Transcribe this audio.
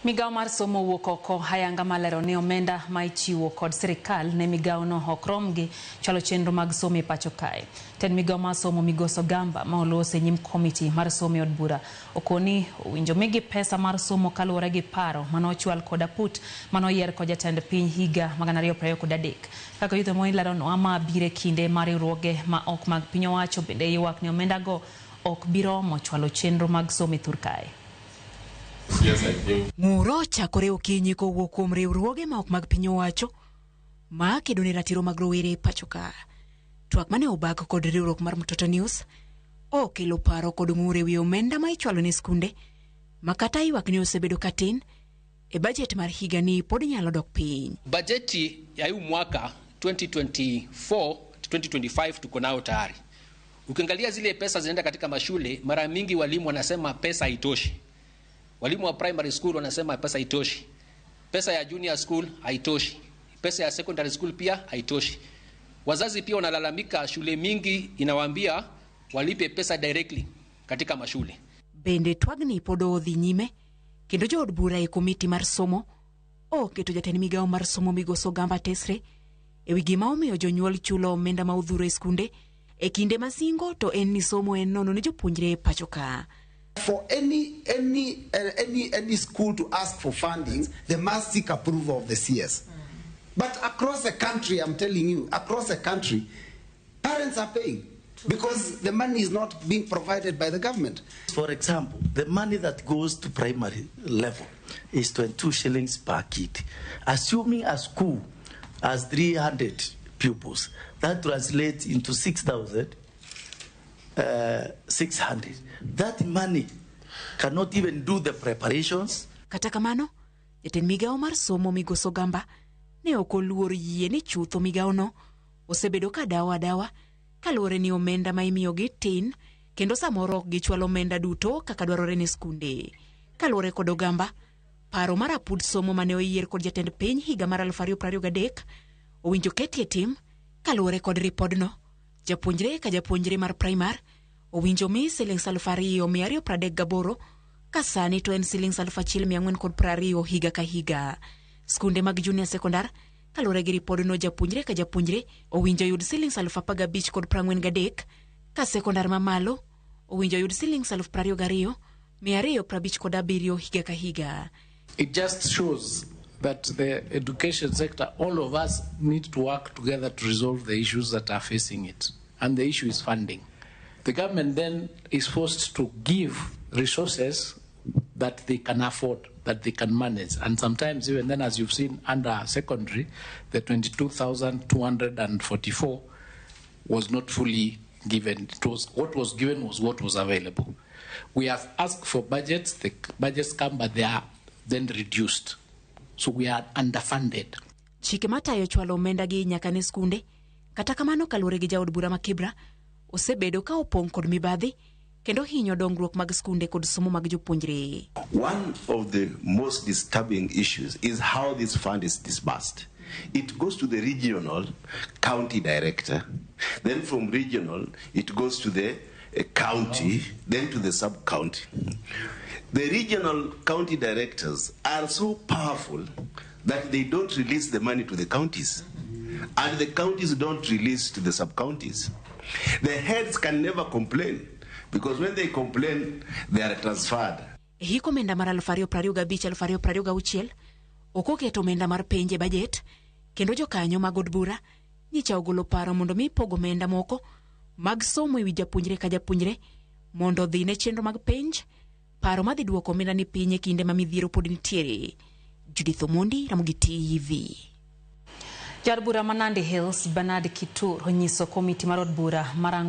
Migao mar somo wuok oko hayanga malero ni omenda ma ichiwo kod sirikal ne migao no ok rom gi chalo chenro mag somo e pacho kae. Jatend migao mar somo Migos Ogamba ma olose nyim komiti mar somo od bura okoni owinjo migi pesa mar somo kaluwore gi paro manochwal kod aput manoyier kod jatend piny higa 2023. Kaka yudho mo ilaro no ama bire kinde mar riwruoge ma ok mag piny owacho bende ywak ni omenda go ok biromo chwalo chenro mag somo e thur kae. Yes, I do. Nguro chakore okinyi kowuok kuom riwruoge ma ok mag piny owacho ma kedo ne ratiro mag rowere pacho ka. Twak mane obak kod riwruok mar Mtoto News okelo paro kod ng'ure wi omenda ma ichwalo ne skunde makata ywak ni osebedo katin e budget mar higa ni pod nyalo dok piny. Bajeti ya huu mwaka 2024-2025 tuko nao tayari. Ukiangalia zile pesa zinaenda katika mashule, mara mingi walimu wanasema pesa haitoshi. Walimu wa primary school wanasema pesa haitoshi. Pesa ya junior school haitoshi. Pesa ya secondary school pia haitoshi. Wazazi pia wanalalamika shule mingi inawaambia walipe pesa directly katika mashule. Bende twagni podo dhi nyime kendo jo od bura e komiti mar somo oketo jatend migao mar somo Migos Ogamba tesre e wi gima omiyo jonyuol chulo omenda ma udhuro e skunde e kinde masingo to en ni somo en nono ne jopuonjre pacho ka. For any school to ask for funding, they must seek approval of the CS. But across the country, I'm telling you, across the country, parents are paying because the money is not being provided by the government. For example, the money that goes to primary level is 22 shillings per kid. Assuming a school has 300 pupils, that translates into 6,600. That money cannot even do the preparations. Kata kamano, jatend migao mar somo Migos Ogamba ne okoluor yie ni chutho migao no osebedo ka dawa kaluwore ni omenda ma imiyogi tin kendo samoro ok gichwalo omenda duto kaka dwarore ne skunde. Kaluwore kod Ogamba, paro mar apud somo mane oyier kod jatend piny higa mar 2023 owinjo ketie tim kaluwore kod ripodno. Japuonjre ka japuonjre mar primar owinjo mi silings 2,238 ka sani to en silings 1,420 higa ka higa. Skunde mag junior sekondar kaluwore gi ripodno japuonjre ka japuonjre owinjo yud silings 15,043 ka sekondar mamalo owinjo yud silings 22,257 higa ka higa. It just shows that the education sector, all of us need to work together to resolve the issues that are facing it. And the issue is funding. The government then is forced to give resources that they can afford, that they can manage. And sometimes even then, as you've seen under secondary, the 22,244 was not fully given. It was, what was given was what was available. We have asked for budgets, the budgets come, but they are then reduced. So we are underfunded. Chike matayo chwalo omenda gi nyaka ne skunde, kata kamano kaluwore gi jaod bura ma Kibra, osebedo ka opong' kod mibadhi kendo hinyo dongruok mag skunde kod somo mag jopuonjre. One of the most disturbing issues is how this fund is disbursed. It goes to the regional county director, then from regional it goes to the county, then to the sub-county. The regional county directors are so powerful that they don't release the money to the counties, and the counties don't release to the sub-counties. The heads can never complain, because when they complain, they are transferred. Hiko omenda mar 2025-2026 okoketo omenda mar penje budget, kendo jokanyo mag od bura nyicha ogolo paro mondo mi pogo omenda moko mag somo e wi japuonjre ka japuonjre mondo dhi ne chenro mag penj, paro madhi duoko omenda ni piny e kinde ma midhiero pod nitiere. Judith Omondi, Ramogi TV. Jar bura Manandi Hills Bernard Kitur onyiso komiti mar od bura marang